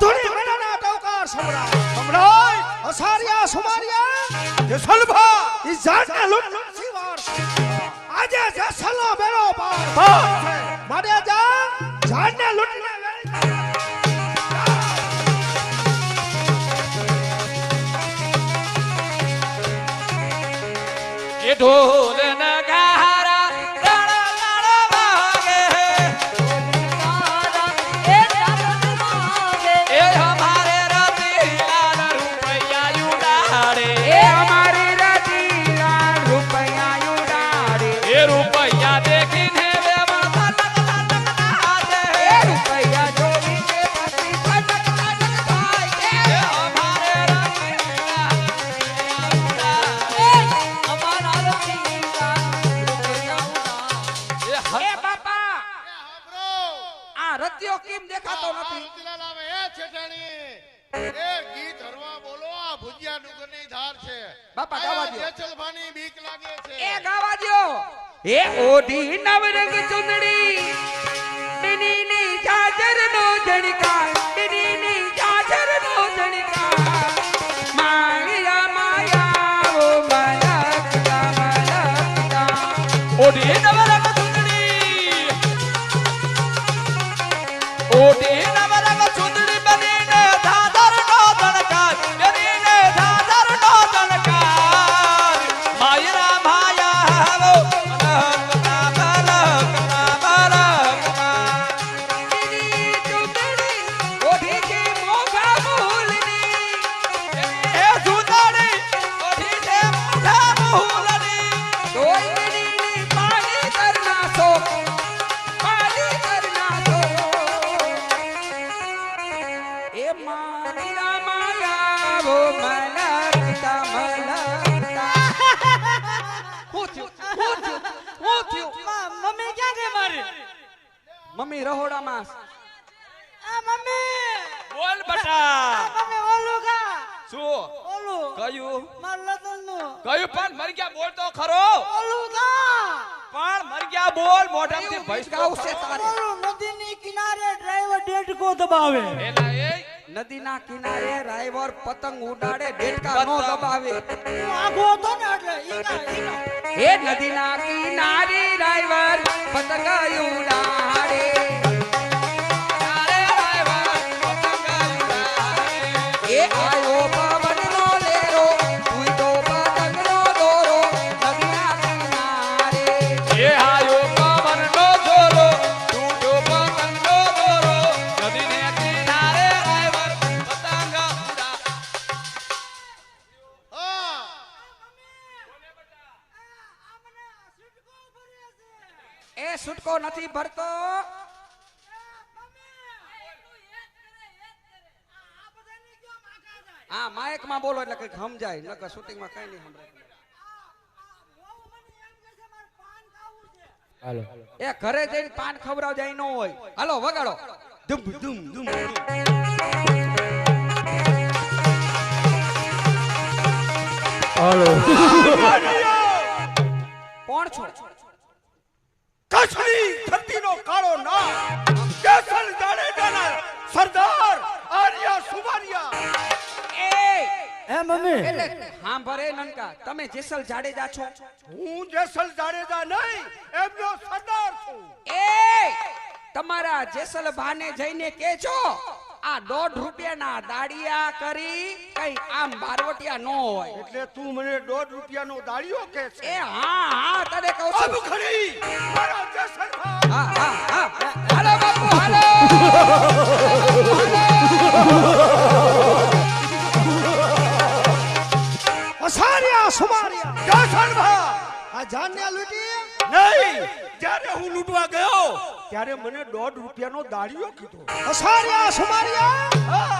ધૂણી મેળાના ટવકાર સંભળાય અસારિયા સુમારિયા જેસલભા ઈ જાનને લૂંટ શિવાર આજે જેસલનો બેડો પાર મારે જાનને લૂંટને એ ઢોલ નગારા રણલણ વાગે એ હમારે રતિલાલ રૂપૈયા ઉડાડે એ અમારી રતિલાલ રૂપૈયા ઉડાડે એ રૂપૈયા દેખીને વેવણ ફટક નાચે એ રૂપૈયા જોઈને પતિ ફટક થાય એ હમારે રતિલાલ એ બાપા આ રત્યો કેમ દેખાતો નથી રતિલાલ આવે એ છેટાણી એ ગીત હરવા બોલો આ ભુજિયા ડુંગરની ધાર છે બાપા ગાવા દ્યો. જેસલભાની બીક લાગે છે એ ગાવા દ્યો એ ઓઢી નવરંગ ચુંદડી ડીડીની જાજરનો જણકાર ડીડીની જાજરનો જણકાર માયા માયા ઓ મલકતા મલકતા ઓઢી નવરંગ ચૂંદડી ઓઢી નવરંગ ચૂંદડી બનીને ધાધરનો ધણકાર બનીને ધાધરનો ધણકાર માયરા માયા હવો મલકતા મલકતા ડીડી ચુંદડી ઓઢી કે મોગા મૂલની એ ચૂંદડી ઓઢી છે મોઢા મૂલની ડોલડીની પાણી કરના સો પાણી કરના સો એ માયા માયા વો મલકતા મલકતા હું થયું મમ્મી ક્યાં ગઈ મારી મમ્મી રહોડામાં મમ્મી બોલ બટા મમ્મી ઓલું કા શું ઓલું કયું માર લતન નું કયું પણ મર ગયા બોલ તો ખરો ઓલું કા પણ મર ગયા બોલ મોઢામાંથી ભૈસ ગાવશે તારે ઓલું નદીની કિનારે ડ્રાઈવર ડેટકો દબાવે એલા એ નદીના કિનારે રાઈવર પતંગ ઉડાડે ડેટકા નો દબાવે હું આઘો હતો ને એટલે ઈ કા એ નદીના કિનારે રાઈવર પતંગ ઉડાડે તારે રાયવા પતંગ ઉડાડે. એ આયો પવનનો લેરો તું તો પતંગનો દોરો નદીના કિનારે એ આયો પવનનો જોરો તૂટ્યો પતંગનો દોરો નદીને કિનારે રાયવર પતંગ ઉડા. હા એ સુટકો નથી ભરતો હા માઇક માં બોલો એટલે કઈક સમજાય નકર શૂટિંગ માં કઈ નહીં સંભળાય હાલો એ ઘરે જઈને પાન ખવડાવ જાય ન હોય હાલો વગાડો ધૂમ ધૂમ ધૂમ કોણ છો કચ્છની ધરતીનો કાળો ના જેસલ જાડેજાના સરદાર આર્યા સુમારિયા એ હે મમ્મી એટલે સાંભળે નનકા તમે જેસલ જાડેજા છો હું જેસલ જાડેજા નહીં એમનો સરદાર છું એ તમારા જેસલ ભાને જઈને કેજો આ 1.5 રૂપિયાના દાડિયા કરી કઈ આમ બારવટિયા નો હોય એટલે તું મને 1.5 રૂપિયાનો દાળિયો કે છે એ હા તને કહું છું અબ ખરી મારા જેસલ હા હાલો બાપુ હાલો અસારિયા સુમારિયા જેસલ ભા આ જાનને લૂટી નહીં જ્યારે હું લૂંટવા ગયો ત્યારે મને 1.5 રૂપિયાનો દાળિયો કીધો અસારિયા સુમારિયા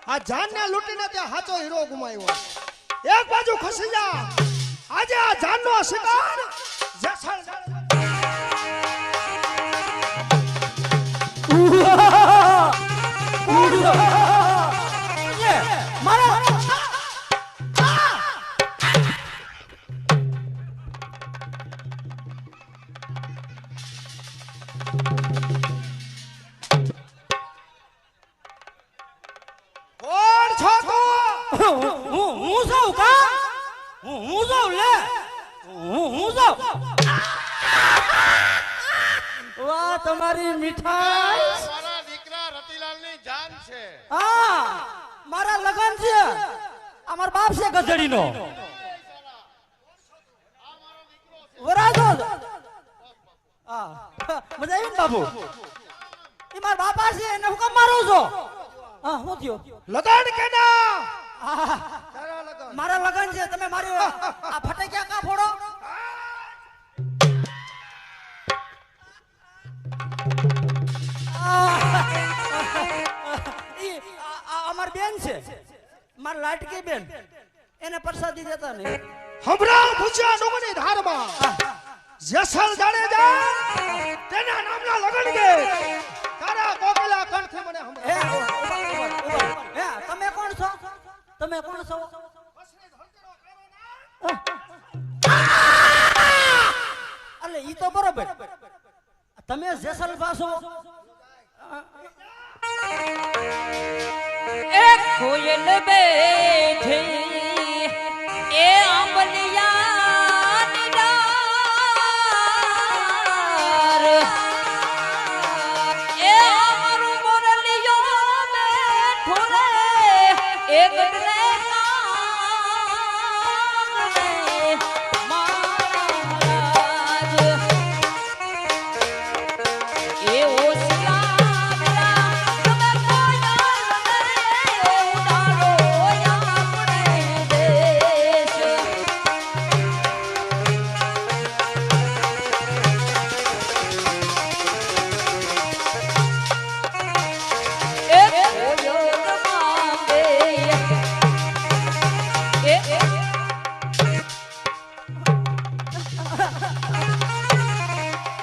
આ જાનને લૂંટીને તે હાચો હીરો ગુમાવ્યો એક બાજુ ખસી જા આજે આ જાનનો શિકાર જેસલ તમારી મીઠાઈ મારા દીકરા રતિલાલની જાન છે. હા મારા લગન છે અમાર બાપ છે ગધડીનો વરાજો હા મજા આવી ને બાપુ એ મારા બાપા છે એને હું કેમ મારો છો હા હું થયો લગન કે ના હા, તારા લગન મારા લગન છે તમે મારી આ ફટાક્યા કા ફોડો અમાર બેન છે માર લાટકી બેન એને પ્રસાદી દેતા નહીં હમણાં ભૂજ્યા ડુંગરની ધારમાં જેસલ જાડેજા તેના નામના લગન કે તારા કોકલા કંઠે મને હે હમણાં હે તમે કોણ છો તમે કોણ છો અલે ઈ તો બરોબર તમે જેસલ પાસો એક કોયલ બેઠી એ આંબલિયાની ડાર એ અમારું મોરલિયો બેઠો રે એ ગઢને કાંગણે મહારાજ એ ઓસલા તમે કોયલ ઉડાડો આપણે દેશ એક કોયલ માંગે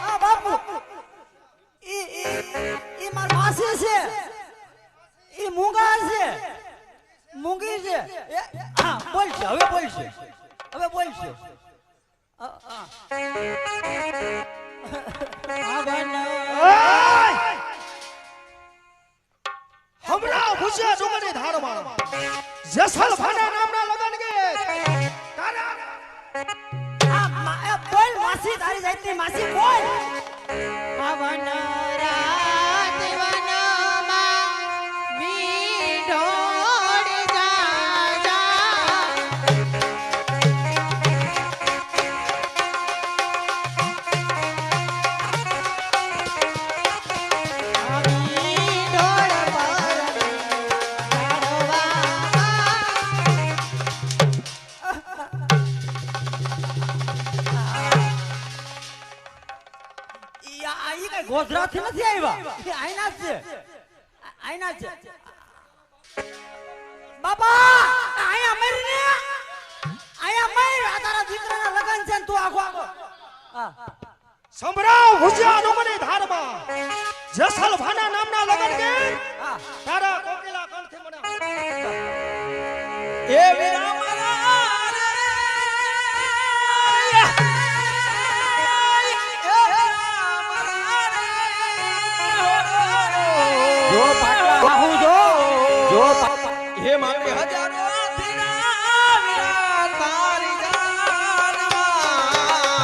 આ બાપુ ઈ માર માસી છે ઈ મૂંગા છે મૂંગી છે હા બોલશે હવે બોલશે હવે બોલશે હમણાં ભૂજ્યા ડુંગરની ધારમાં જેસલ ભાના નામના લગન કે તારા બોલ માસી તારી જાતની માસી બોલ પવન રાત વનમાં વીંઢોળ જા વીંઢોળ ઈ કઈ ગોધરાથી નથી આવ્યા ઈ આઈના જ છે આઈના જ છે બાબા આયા મરીને આયા મર આ તારા દીકરાના લગન છે ને તું આખો આખો હા સંભળાવ ભૂજ્યા ડુંગરની ધારમાં જેસલ ભાના નામના લગન કે હા તારા કોકલા કંઠે મને એ વીરા મારા જો પાટલા હાહુ જો હે મારી હજારો આથીના વીરા તારી જાન મારે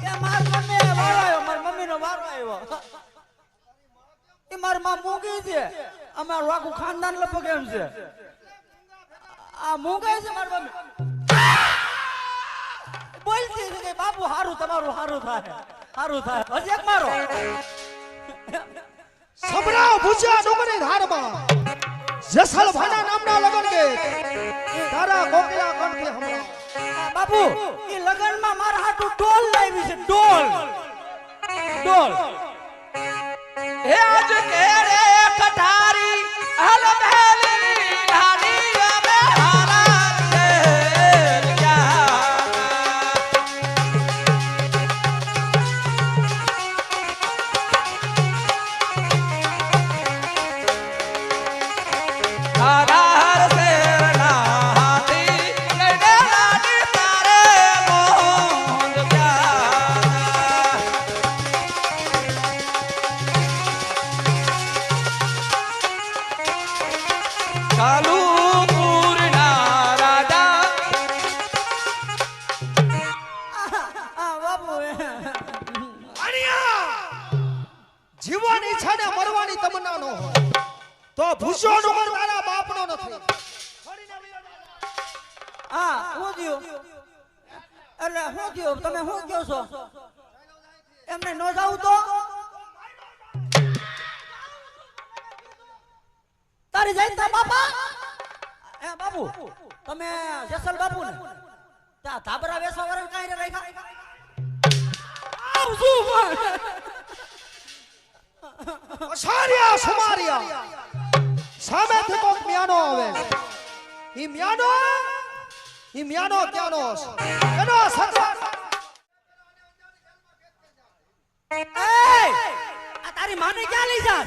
એ માર મમ્મી વારો આવ્યો માર મમ્મીનો વારો આવ્યો એ માર માં મૂંગી છે અમારું આખું ખાનદાન લગભગ એમ છે આ મૂંગાય છે માર મમ્મી બોલતી છે કે બાપુ હારું તમારું હારું થાય હજી એક મારો સંભળાવ ભૂજ્યા ડુંગરની ધારમાં જેસલ ભાના નામના લગન કે તારા કોકલા કંઠે હમણાં બાપુ એ લગનમાં મારા હાટુ ડોલ લાવી છે ડોલ હે આજ કેરે કટારી હલ મહેલી ધાની અમે હારા છે ક્યાં તો ભૂસ્યો નંબર તારા બાપનો નથી. હા હું થયું એટલે હું થયું તમે શું કહો છો એમને ન જાવું તો તારી જાય તા બાપા એ બાપુ તમે જેસલ બાપુ ને ત્યાં ધાબરા વેસવા વાળા કાંઈ રે રાખ્યા આવશું અસારિયા સુમારિયા સામેથી કોક મ્યાનો આવે. ઈ મ્યાનો ક્યાંનો છે? એનો સત્તા એ આ તારી માને ક્યાં લઈ જા